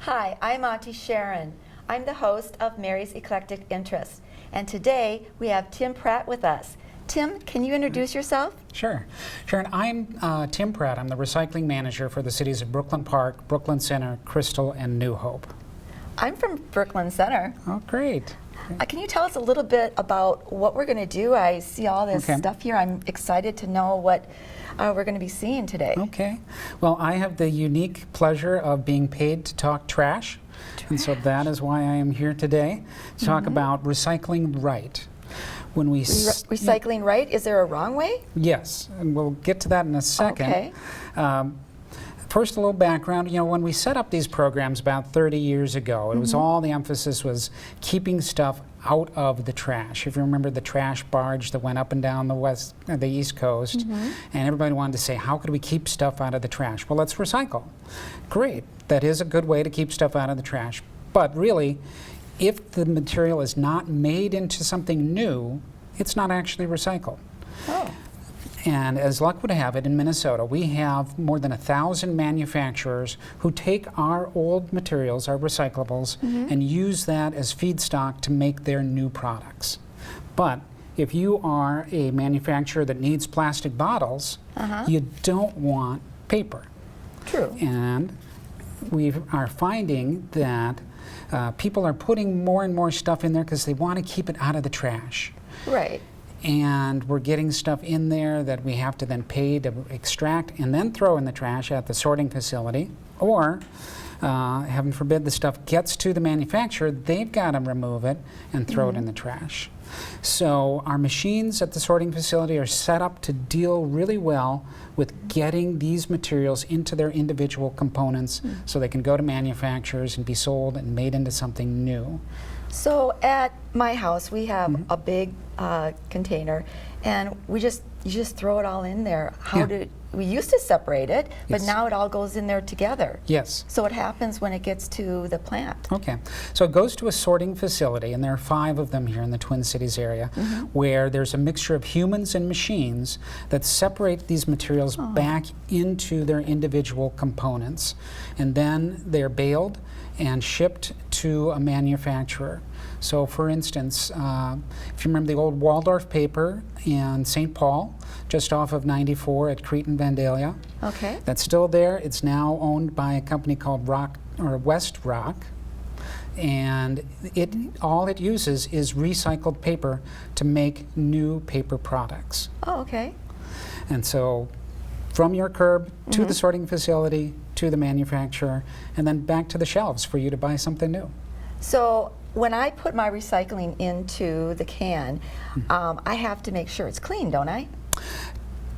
Hi, I'm Auntie Sharon. I'm the host of Mary's Eclectic Interests, and today we have Tim Pratt with us. Tim, can you introduce yourself? Sure. Sharon, I'm Tim Pratt. I'm the recycling manager for the cities of Brooklyn Park, Brooklyn Center, Crystal, and New Hope. I'm from Brooklyn Center. Oh, great. Can you tell us a little bit about what we're going to do? I see all this stuff here. I'm excited to know what we're going to be seeing today. Okay. Well, I have the unique pleasure of being paid to talk trash. And so that is why I am here today to talk about recycling right. When we recycling right? Is there a wrong way? Yes, and we'll get to that in a second. Okay. First, a little background. You know, when we set up these programs about 30 years ago, it was all the emphasis was keeping stuff out of the trash. If you remember the trash barge that went up and down the East Coast, and everybody wanted to say, how could we keep stuff out of the trash? Well, let's recycle. Great. That is a good way to keep stuff out of the trash. But really, if the material is not made into something new, it's not actually recycled. Oh. And as luck would have it, in Minnesota, we have more than 1,000 manufacturers who take our old materials, our recyclables, and use that as feedstock to make their new products. But if you are a manufacturer that needs plastic bottles, you don't want paper. True. And we are finding that people are putting more and more stuff in there because they want to keep it out of the trash. Right. And we're getting stuff in there that we have to then pay to extract and then throw in the trash at the sorting facility. Or, heaven forbid, the stuff gets to the manufacturer, they've got to remove it and throw it in the trash. So our machines at the sorting facility are set up to deal really well with getting these materials into their individual components so they can go to manufacturers and be sold and made into something new. So at my house, we have a big container, and you just throw it all in there. We used to separate it, but now it all goes in there together. Yes. So what happens when it gets to the plant? Okay. So it goes to a sorting facility, and there are 5 of them here in the Twin Cities area, where there's a mixture of humans and machines that separate these materials back into their individual components. And then they're baled and shipped to a manufacturer. So for instance, if you remember the old Waldorf paper in St. Paul, just off of 94 at Crete and Vandalia. Okay. That's still there. It's now owned by a company called West Rock. And all it uses is recycled paper to make new paper products. Oh, okay. And so from your curb to the sorting facility, to the manufacturer, and then back to the shelves for you to buy something new. So when I put my recycling into the can, I have to make sure it's clean, don't I?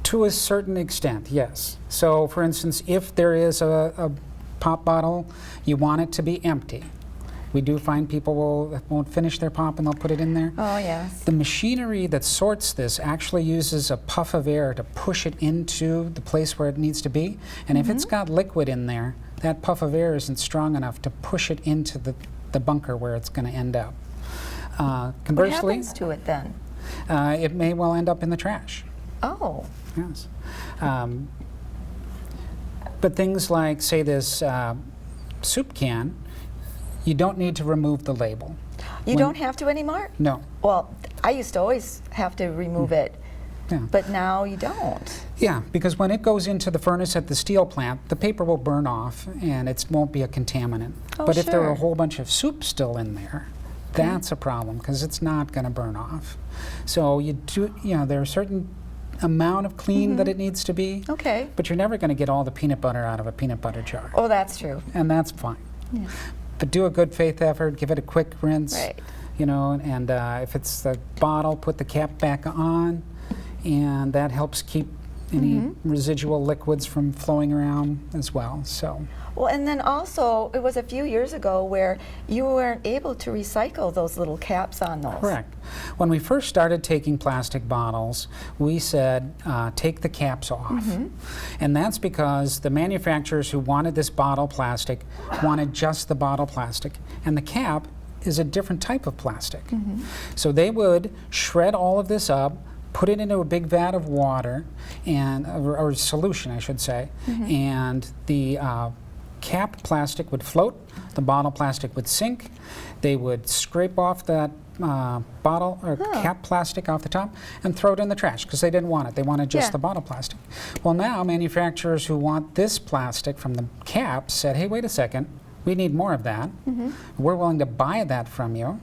To a certain extent, yes. So for instance, if there is a pop bottle, you want it to be empty. We do find people won't finish their pop and they'll put it in there. Oh, yes. The machinery that sorts this actually uses a puff of air to push it into the place where it needs to be. And if it's got liquid in there, that puff of air isn't strong enough to push it into the bunker where it's going to end up. Conversely, what happens to it then? It may well end up in the trash. Oh. Yes. But things like, say, this soup can, you don't need to remove the label. You don't have to anymore? No. Well, I used to always have to remove it, but now you don't. Yeah, because when it goes into the furnace at the steel plant, the paper will burn off and it won't be a contaminant. Oh, but if there are a whole bunch of soup still in there, that's a problem because it's not going to burn off. So there are a certain amount of clean that it needs to be. Okay. But you're never going to get all the peanut butter out of a peanut butter jar. Oh, that's true. And that's fine. Yeah. But do a good faith effort, give it a quick rinse. Right. You know, and if it's the bottle, put the cap back on, and that helps keep any residual liquids from flowing around as well. So. Well, and then also, it was a few years ago where you weren't able to recycle those little caps on those. Correct. When we first started taking plastic bottles, we said, take the caps off. And that's because the manufacturers who wanted this bottle plastic wanted just the bottle plastic. And the cap is a different type of plastic. So they would shred all of this up, put it into a big vat of water, and or solution, I should say, and the cap plastic would float, the bottle plastic would sink. They would scrape off that bottle or cap plastic off the top and throw it in the trash because they didn't want it. They wanted just the bottle plastic. Well, now manufacturers who want this plastic from the cap said, hey, wait a second, we need more of that. We're willing to buy that from you.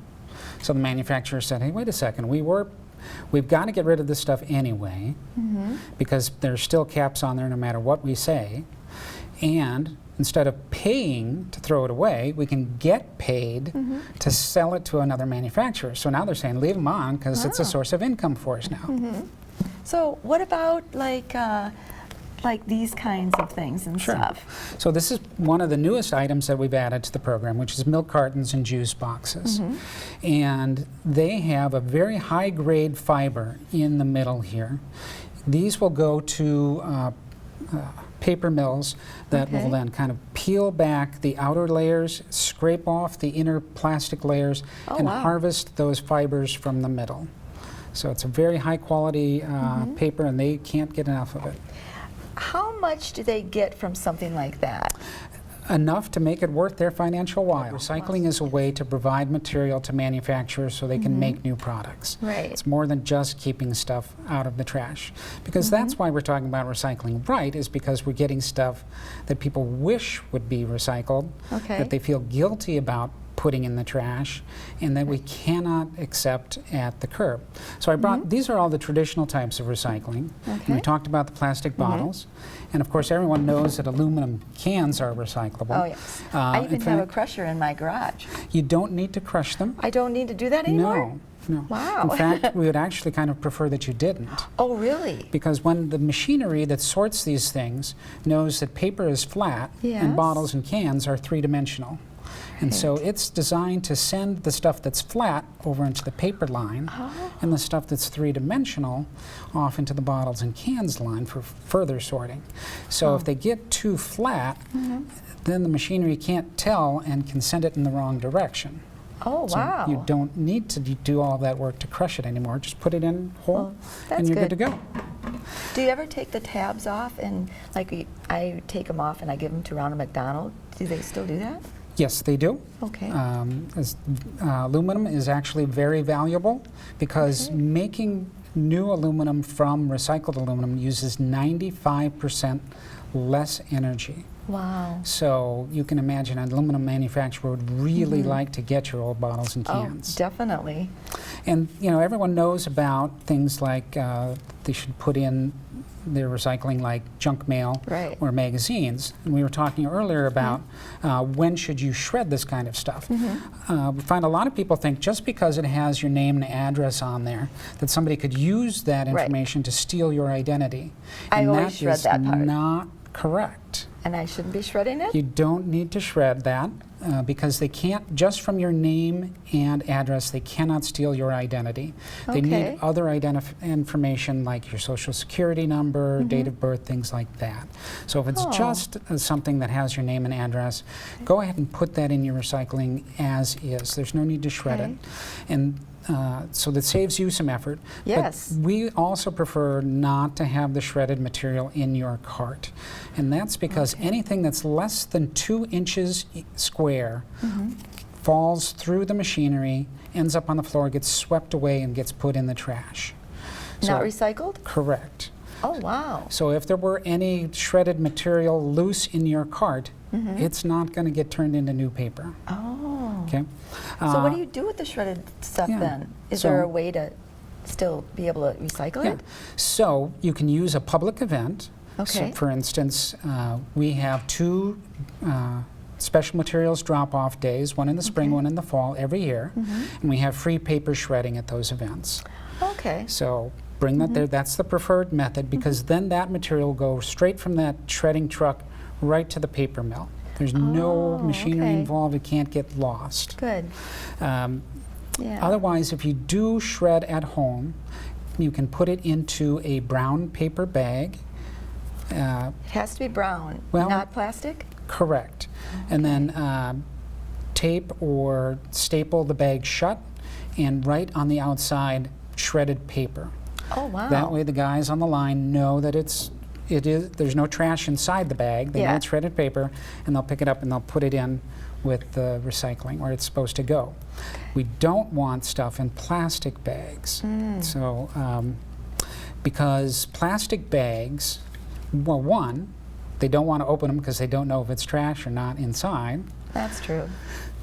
So the manufacturer said, hey, wait a second, we've got to get rid of this stuff anyway because there's still caps on there no matter what we say. And instead of paying to throw it away, we can get paid to sell it to another manufacturer. So now they're saying leave them on because it's a source of income for us now. So what about like these kinds of things and stuff? So this is one of the newest items that we've added to the program, which is milk cartons and juice boxes. And they have a very high-grade fiber in the middle here. These will go to paper mills that will then kind of peel back the outer layers, scrape off the inner plastic layers, and harvest those fibers from the middle. So it's a very high-quality paper, and they can't get enough of it. How much do they get from something like that? Enough to make it worth their financial while. Recycling is a way to provide material to manufacturers so they can make new products. It's more than just keeping stuff out of the trash. Because that's why we're talking about recycling right, is because we're getting stuff that people wish would be recycled, that they feel guilty about putting in the trash, and that we cannot accept at the curb. So I brought, these are all the traditional types of recycling. And we talked about the plastic bottles. And of course everyone knows that aluminum cans are recyclable. Oh yes. I even have a crusher in my garage. You don't need to crush them. I don't need to do that anymore? No. Wow. In fact, we would actually kind of prefer that you didn't. Oh, really? Because when the machinery that sorts these things knows that paper is flat and bottles and cans are three-dimensional. And so it's designed to send the stuff that's flat over into the paper line and the stuff that's three-dimensional off into the bottles and cans line for further sorting. So if they get too flat, then the machinery can't tell and can send it in the wrong direction. Oh, wow. So you don't need to do all that work to crush it anymore. Just put it in whole and you're good to go. Do you ever take the tabs off and, like, I take them off and I give them to Ronald McDonald? Do they still do that? Yes, they do. Okay. Aluminum is actually very valuable because making new aluminum from recycled aluminum uses 95% less energy. Wow. So you can imagine an aluminum manufacturer would really like to get your old bottles and cans. Oh, definitely. And you know, everyone knows about things like they should put in their recycling like junk mail or magazines. And we were talking earlier about when should you shred this kind of stuff. We find a lot of people think just because it has your name and address on there that somebody could use that information to steal your identity. I and always shred that part. Not correct. And I shouldn't be shredding it? You don't need to shred that because they can't, just from your name and address, they cannot steal your identity. They need other information like your social security number, date of birth, things like that. So if it's just something that has your name and address, go ahead and put that in your recycling as is. There's no need to shred it. And so that saves you some effort. Yes. But we also prefer not to have the shredded material in your cart. And that's because anything that's less than 2 inches square falls through the machinery, ends up on the floor, gets swept away, and gets put in the trash. Not recycled? Correct. Oh, wow. So if there were any shredded material loose in your cart, it's not going to get turned into new paper. Oh. Okay. So what do you do with the shredded stuff then? Is there a way to still be able to recycle it? So you can use a public event. So for instance, we have 2 special materials drop-off days, one in the spring, one in the fall, every year. And we have free paper shredding at those events. Okay. So bring that there. That's the preferred method because then that material will go straight from that shredding truck right to the paper mill. There's no machinery involved. It can't get lost. Good. Otherwise, if you do shred at home, you can put it into a brown paper bag. It has to be brown, not plastic? Correct. And then tape or staple the bag shut and write on the outside shredded paper. Oh, wow. That way the guys on the line know that it's there's no trash inside the bag. They know Yeah. it's shredded paper, and they'll pick it up and they'll put it in with the recycling where it's supposed to go. We don't want stuff in plastic bags. So, because plastic bags, well, one, they don't want to open them because they don't know if it's trash or not inside. That's true.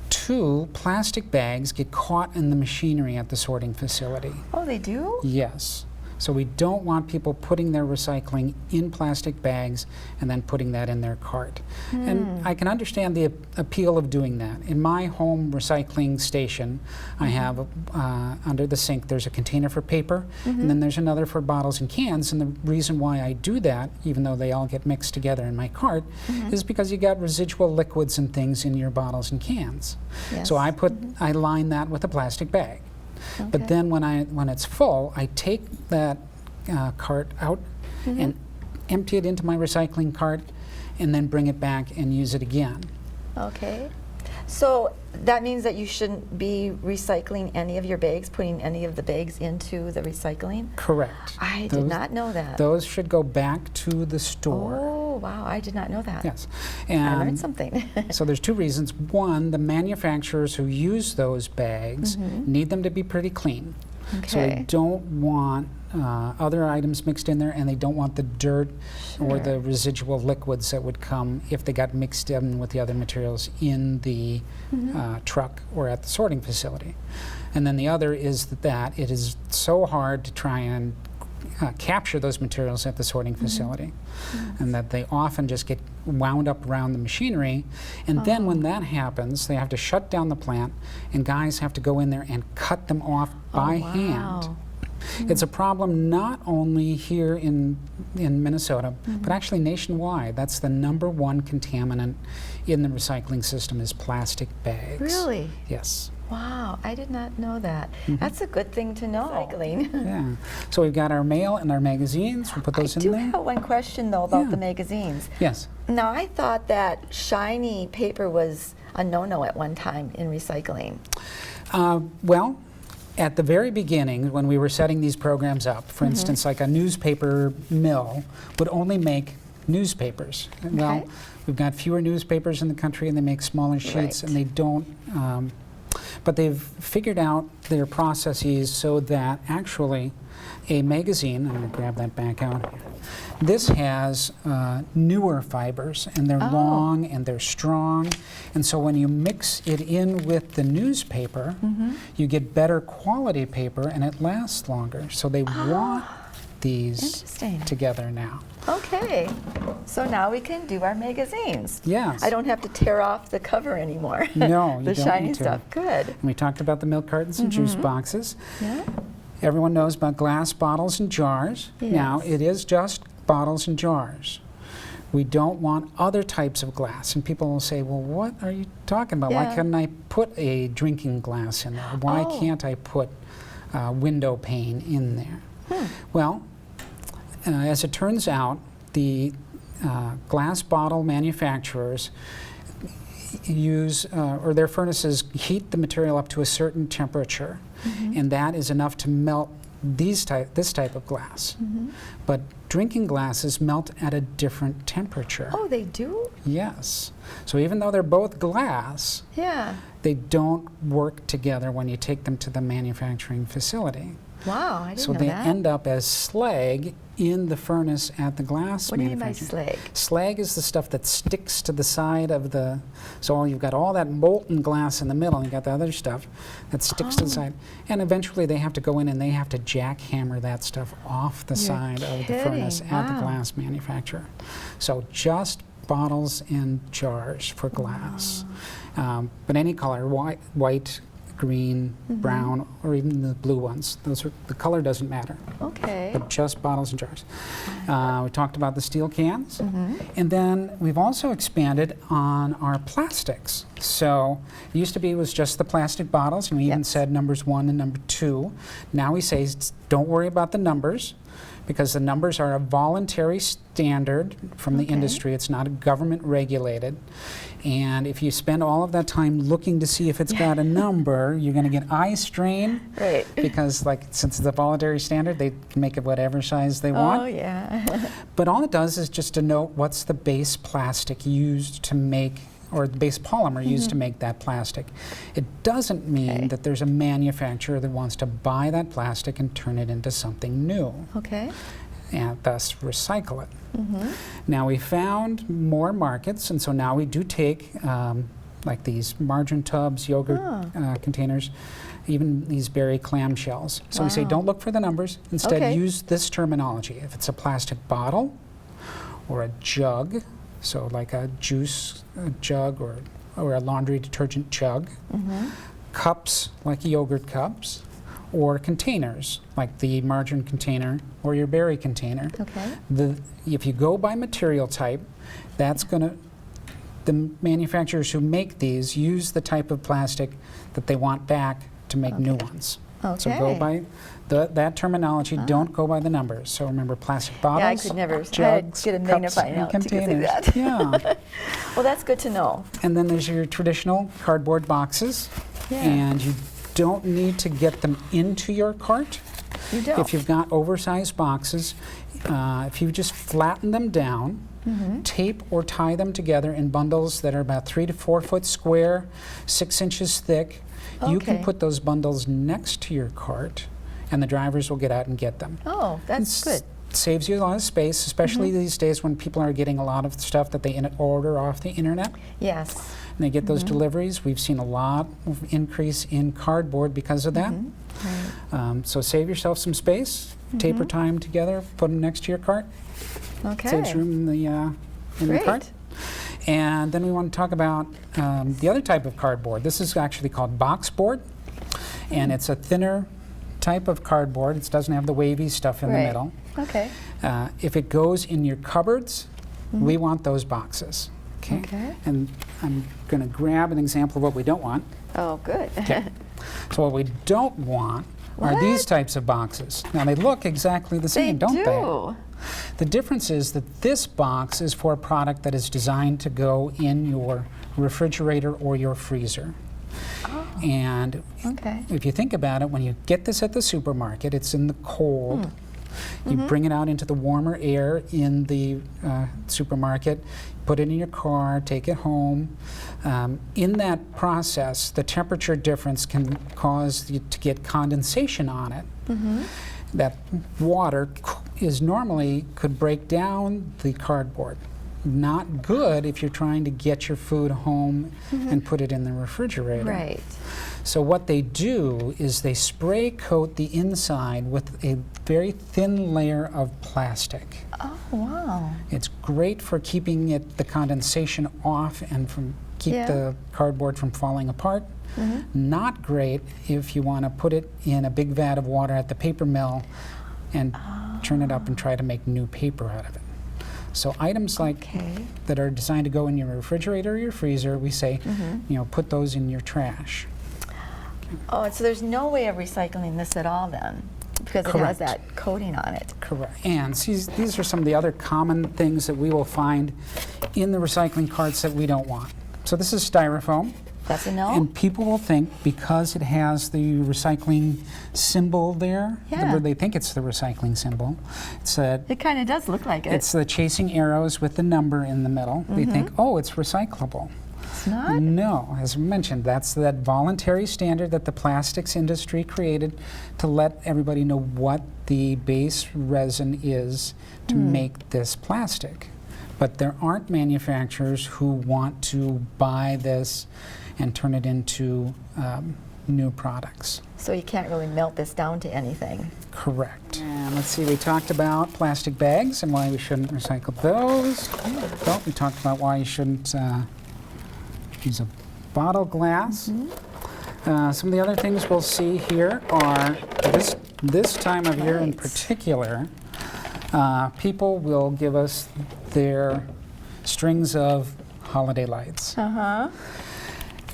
Two, plastic bags get caught in the machinery at the sorting facility. Oh, they do? Yes. So we don't want people putting their recycling in plastic bags and then putting that in their cart. And I can understand the appeal of doing that. In my home recycling station, I have under the sink, there's a container for paper, and then there's another for bottles and cans. And the reason why I do that, even though they all get mixed together in my cart, is because you got residual liquids and things in your bottles and cans. Yes. So I line that with a plastic bag. Okay. But then when it's full, I take that cart out and empty it into my recycling cart and then bring it back and use it again. Okay. So that means that you shouldn't be recycling any of your bags, putting any of the bags into the recycling? Correct. I did not know that. Those should go back to the store. Oh, wow. I did not know that. Yes. I learned something. So there's two reasons. One, the manufacturers who use those bags need them to be pretty clean. So they Okay. don't want other items mixed in there, and they don't want the dirt or the residual liquids that would come if they got mixed in with the other materials in the truck or at the sorting facility. And then the other is that it is so hard to try and capture those materials at the sorting facility, and that they often just get wound up around the machinery. And then when that happens, they have to shut down the plant, and guys have to go in there and cut them off by hand. Wow. It's a problem not only here in Minnesota, but actually nationwide. That's the #1 contaminant in the recycling system is plastic bags. Really? Yes. Wow, I did not know that. That's a good thing to know. Recycling. Yeah. So we've got our mail and our magazines. We'll put those I in do there. have one question though about Yeah. the magazines. Yes. Now I thought that shiny paper was a no-no at one time in recycling. Well, at the very beginning, when we were setting these programs up, for instance, like a newspaper mill would only make newspapers. Well, we've got fewer newspapers in the country, and they make smaller sheets, Right. and they don't. But they've figured out their processes so that actually a magazine, I'm going to grab that back out here. This has newer fibers, and they're long and they're strong. And so when you mix it in with the newspaper, you get better quality paper and it lasts longer. So they want these Interesting. together now. Okay, so now we can do our magazines. Yes. I don't have to tear off the cover anymore. No, you the don't shiny need to. stuff. Good. And we talked about the milk cartons and juice boxes. Yeah. Everyone knows about glass bottles and jars. Now, Yes. it is just bottles and jars. We don't want other types of glass. And people will say, well, what are you talking about? Why Yeah. couldn't I put a drinking glass in there? Why can't I put window pane in there? Well, as it turns out, the glass bottle manufacturers use, or their furnaces heat the material up to a certain temperature, and that is enough to melt this type of glass. But drinking glasses melt at a different temperature. Oh, they do? Yes. So even though they're both glass, Yeah. they don't work together when you take them to the manufacturing facility. Wow, I didn't So know they that. end up as slag in the furnace at the glass What do you mean by manufacturing. slag? Slag is the stuff that sticks to the side of the, so you've got all that molten glass in the middle, and you've got the other stuff that sticks to the side. And eventually they have to go in and they have to jackhammer that stuff off the side of the furnace kidding. at the Wow. glass manufacturer. So just bottles and jars for glass. But any color, white, green, brown, or even the blue ones. The color doesn't matter. Okay. But just bottles and jars. We talked about the steel cans. And then we've also expanded on our plastics. So it used to be it was just the plastic bottles, and we even Yes. said numbers 1 and number 2. Now we say don't worry about the numbers. because the numbers are a voluntary standard from the industry. It's not government regulated. And if you spend all of that time looking to see if it's got a number, you're going to get eye strain. Right. Because since it's a voluntary standard, they can make it whatever size they want. Oh, yeah. But all it does is just denote what's the base plastic used to make, or the base polymer used to make that plastic. It doesn't mean that there's a manufacturer that wants to buy that plastic and turn it into something new. Okay. And thus recycle it. Now we found more markets, and so now we do take like these margarine tubs, yogurt containers, even these berry clamshells. So we say don't look for the numbers, instead use this terminology. If it's a plastic bottle or a jug, so like a juice jug or a laundry detergent jug, cups like yogurt cups, or containers like the margarine container or your berry container. Okay. If you go by material type, that's going to, the manufacturers who make these use the type of plastic that they want back to make new ones. Okay. So go by that terminology, don't go by the numbers. So remember plastic bottles, Yeah, I could never jugs, get a cups, magnifying and out to see containers. that. Yeah. Well, that's good to know. And then there's your traditional cardboard boxes. Yeah. And you don't need to get them into your cart. You don't. If you've got oversized boxes, if you just flatten them down, tape or tie them together in bundles that are about 3 to 4 foot square, 6 inches thick, you can Okay. put those bundles next to your cart, and the drivers will get out and get them. Oh, that's good. Saves you a lot of space, especially these days when people are getting a lot of stuff that they order off the internet. Yes. And they get those deliveries. We've seen a lot of increase in cardboard because of that. So save yourself some space, tape or tie them together, put them next to your cart. Okay. Saves room in the Great. cart. And then we want to talk about the other type of cardboard. This is actually called box board, and it's a thinner type of cardboard. It doesn't have the wavy stuff in the middle. Okay. If it goes in your cupboards, we want those boxes. Okay. And I'm going to grab an example of what we don't want. Oh, good. So what we don't want are these types of boxes. Now they look exactly the same, don't they? The difference is that this box is for a product that is designed to go in your refrigerator or your freezer. And if you think about it, when you get this at the supermarket, it's in the cold. You bring it out into the warmer air in the supermarket, put it in your car, take it home. In that process, the temperature difference can cause you to get condensation on it. That water is normally could break down the cardboard. Not good if you're trying to get your food home and put it in the refrigerator. Right. So what they do is they spray coat the inside with a very thin layer of plastic. Oh, wow. It's great for keeping the condensation off and keep the cardboard from falling apart. Not great if you want to put it in a big vat of water at the paper mill and turn it up and try to make new paper out of it. So items like that are designed to go in your refrigerator or your freezer, we say, put those in your trash. Oh, and so there's no way of recycling this at all then, because it has that coating on it. Correct. And these are some of the other common things that we will find in the recycling carts that we don't want. So this is styrofoam. That's a no? And people will think because it has the recycling symbol there, they think it's the recycling symbol. It kind of does look like it. It's the chasing arrows with the number in the middle. They think, oh, it's recyclable. It's not? No, as mentioned, that's that voluntary standard that the plastics industry created to let everybody know what the base resin is to make this plastic. But there aren't manufacturers who want to buy this and turn it into new products. So you can't really melt this down to anything. Correct. And let's see, we talked about plastic bags and why we shouldn't recycle those. Well, we talked about why you shouldn't use a bottle glass. Some of the other things we'll see here are this time of year in particular, people will give us their strings of holiday lights.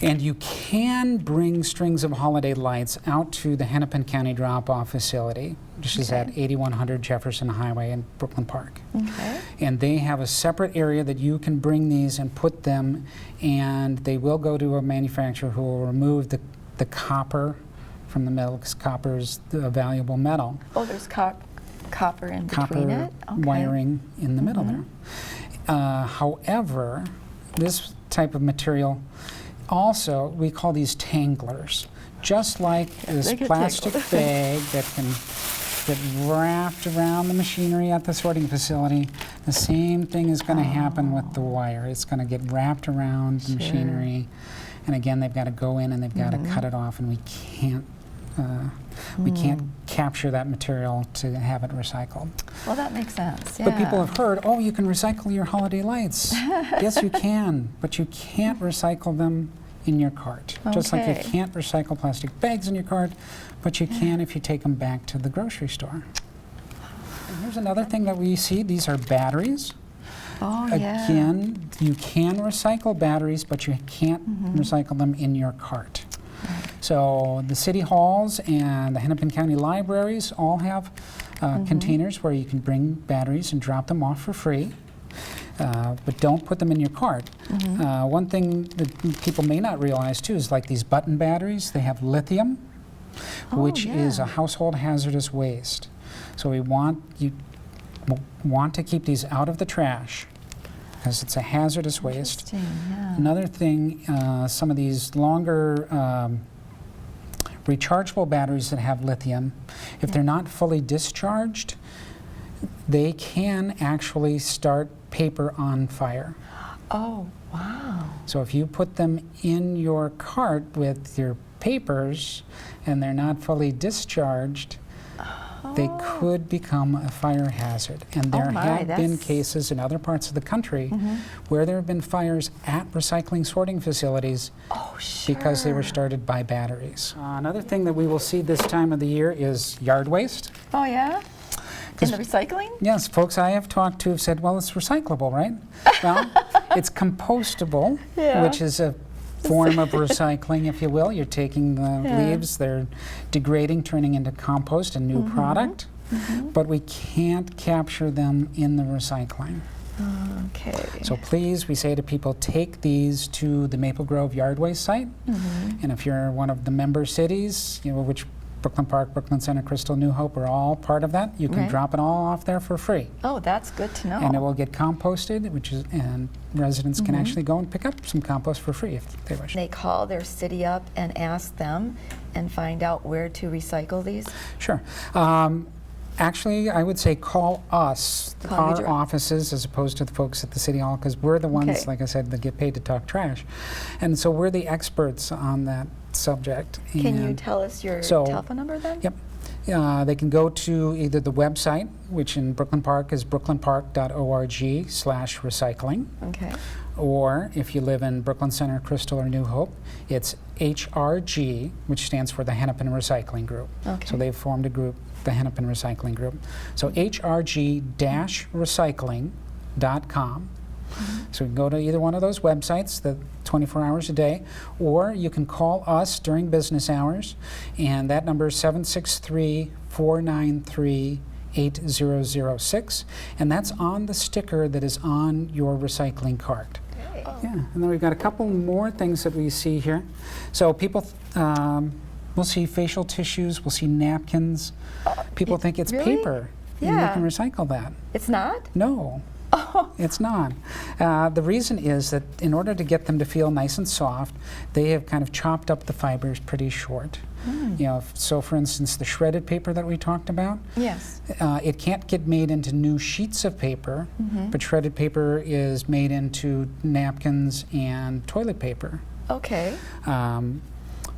And you can bring strings of holiday lights out to the Hennepin County drop-off facility, which is at 8100 Jefferson Highway in Brooklyn Park. Okay. And they have a separate area that you can bring these and put them, and they will go to a manufacturer who will remove the copper from the metal, because copper is a valuable metal. Oh, there's copper in Copper between it? Okay. wiring in the middle there. However, this type of material, also, we call these tanglers. Just like this They get plastic tangled. bag that can get wrapped around the machinery at the sorting facility, the same thing is going to happen with the wire. It's going to get wrapped around the machinery. And again, they've got to go in and they've got to cut it off, and we can't capture that material to have it recycled. Well, that makes sense. But people have heard, oh, you can recycle your holiday lights. Yes, you can, but you can't recycle them in your cart. Just like you Okay. can't recycle plastic bags in your cart, but you can if you take them back to the grocery store. And here's another thing that we see. These are batteries. Oh, yeah. Again, you can recycle batteries, but you can't recycle them in your cart. So the city halls and the Hennepin County libraries all have containers where you can bring batteries and drop them off for free. But don't put them in your cart. One thing that people may not realize too is like these button batteries, they have lithium, which is a household hazardous waste. So we want to keep these out of the trash because it's a hazardous waste. Yeah. Another thing, some of these longer rechargeable batteries that have lithium, if they're not fully discharged, they can actually start paper on fire. Oh, wow. So if you put them in your cart with your papers and they're not fully discharged, they could become a fire hazard. And there have been cases in other parts of the country where there have been fires at recycling sorting facilities because they were started by batteries. Another thing that we will see this time of the year is yard waste. Oh, yeah? In the recycling? Yes, folks I have talked to have said, well, it's recyclable, right? Well, it's compostable, which is a form of recycling, if you will. You're taking the leaves, they're degrading, turning into compost, a new product, but we can't capture them in the recycling. Okay. So please, we say to people, take these to the Maple Grove Yard Waste site, and if you're one of the member cities, you know, which Brooklyn Park, Brooklyn Center, Crystal, New Hope are all part of that. You can drop it all off there for free. Oh, that's good to know. And it will get composted, and residents can actually go and pick up some compost for free if they wish. They call their city up and ask them and find out where to recycle these? Sure. Actually, I would say call us, our offices, as opposed to the folks at the City Hall, because we're the ones, like I said, that get paid to talk trash. And so we're the experts on that subject. Can you tell us your telephone number then? Yep. They can go to either the website, which in Brooklyn Park is brooklynpark.org/recycling. Okay. Or if you live in Brooklyn Center, Crystal, or New Hope, it's HRG, which stands for the Hennepin Recycling Group. Okay. So they've formed a group, the Hennepin Recycling Group. So hrg-recycling.com. So you can go to either one of those websites, the 24 hours a day, or you can call us during business hours, and that number is 763-493-8006, and that's on the sticker that is on your recycling cart. Yeah, and then we've got a couple more things that we see here. So people, we'll see facial tissues, we'll see napkins. People think it's paper, and you can recycle that. It's not? No. It's not. The reason is that in order to get them to feel nice and soft, they have kind of chopped up the fibers pretty short. You know, so for instance, the shredded paper that we talked about, it can't get made into new sheets of paper, but shredded paper is made into napkins and toilet paper. Okay.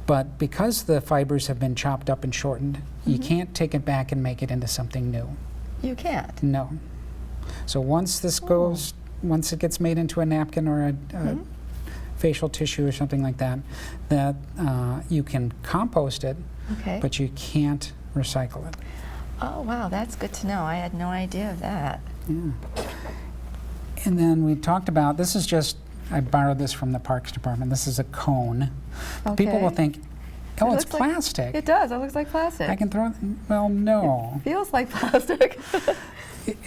But because the fibers have been chopped up and shortened, you can't take it back and make it into something new. You can't? No. So once this goes, once it gets made into a napkin or a facial tissue or something like that, you can compost it, but you can't recycle it. Oh, wow, that's good to know. I had no idea of that. Yeah. And then we talked about, this is just I borrowed this from the Parks Department. This is a cone. People will think, oh, it's plastic. It does. It looks like plastic. I can throw it. Well, no. It feels like plastic.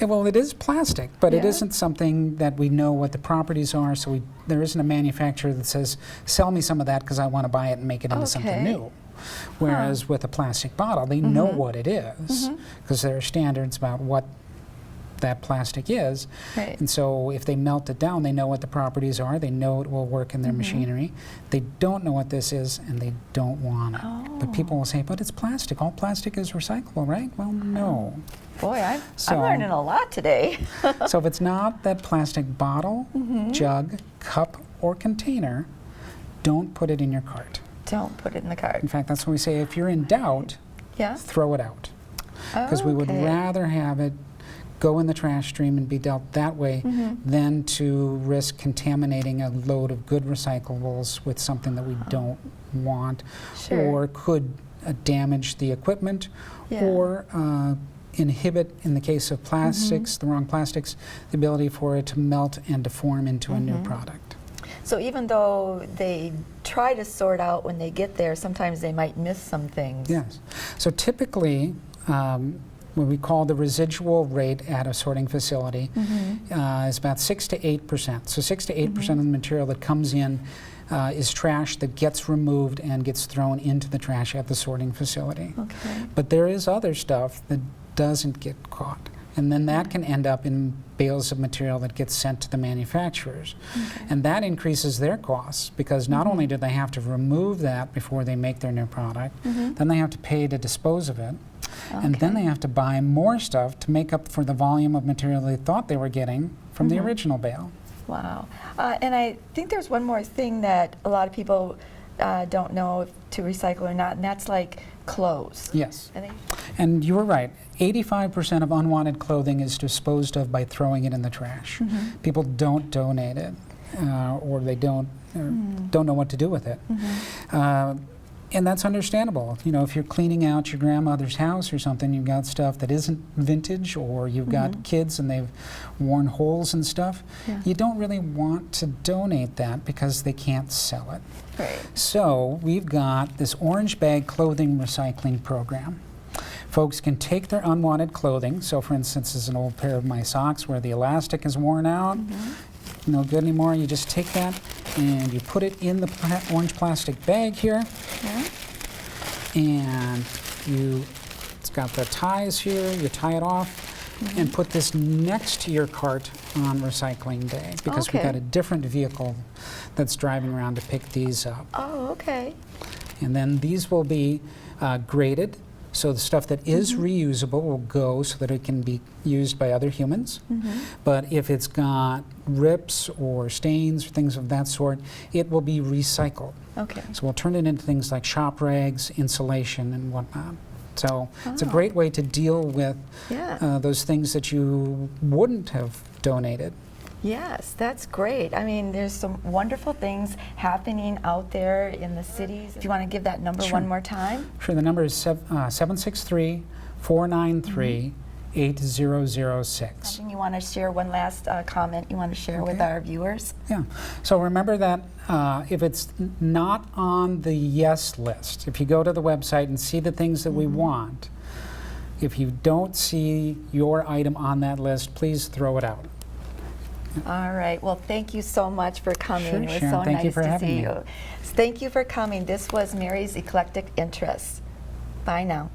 Well, it is plastic, but it Yeah. isn't something that we know what the properties are, so there isn't a manufacturer that says, sell me some of that because I want to buy it and make it into something new. Whereas with a plastic bottle, they know what it is because there are standards about what that plastic is. Right. And so if they melt it down, they know what the properties are, they know it will work in their machinery. They don't know what this is and they don't want it. But people will say, but it's plastic. All plastic is recyclable, right? Well, no. Boy, I'm So- learning a lot today. So if it's not that plastic bottle, jug, cup, or container, don't put it in your cart. Don't put it in the cart. In fact, that's what we say, if you're in doubt, Yeah? throw it out. Because we would rather have it go in the trash stream and be dealt that way than to risk contaminating a load of good recyclables with something that we don't want or could damage the equipment or inhibit, in the case of plastics, the wrong plastics, the ability for it to melt and deform into a new product. So even though they try to sort out when they get there, sometimes they might miss some things. Yes. So typically, what we call the residual rate at a sorting facility is about 6 to 8%. So 6 to 8% of the material that comes in is trash that gets removed and gets thrown into the trash at the sorting facility. Okay. But there is other stuff that doesn't get caught. And then that can end up in bales of material that gets sent to the manufacturers. And that increases their costs because not only do they have to remove that before they make their new product, then they have to pay to dispose of it. And then they have to buy more stuff to make up for the volume of material they thought they were getting from the original bale. Wow. And I think there's one more thing that a lot of people don't know if to recycle or not, and that's like clothes. Yes. And you were right. 85% of unwanted clothing is disposed of by throwing it in the trash. People don't donate it, or they don't know what to do with it. And that's understandable. You know, if you're cleaning out your grandmother's house or something, you've got stuff that isn't vintage, or you've got kids and they've worn holes and stuff, you don't really want to donate that because they can't sell it. Right. So we've got this orange bag clothing recycling program. Folks can take their unwanted clothing. So for instance, this is an old pair of my socks where the elastic is worn out. No good anymore. You just take that and you put it in the orange plastic bag here. And it's got the ties here. You tie it off and put this next to your cart on recycling day because we've got a different vehicle that's driving around to pick these up. Oh, okay. And then these will be graded. So the stuff that is reusable will go so that it can be used by other humans. But if it's got rips or stains or things of that sort, it will be recycled. Okay. So we'll turn it into things like shop rags, insulation, and whatnot. So it's a great way to deal with those things that you wouldn't have donated. Yes, that's great. I mean, there's some wonderful things happening out there in the cities. Do you want to give that number one more time? Sure, the number is 763-493-8006. Something you want to share, one last comment you want to share with our viewers? Yeah, so remember that if it's not on the yes list, if you go to the website and see the things that we want, if you don't see your item on that list, please throw it out. All right. Well, thank you so much for coming. Sure, it was Sharon, so thank you nice for to having see me. you. Thank you for coming. This was Mary's Eclectic Interests. Bye now.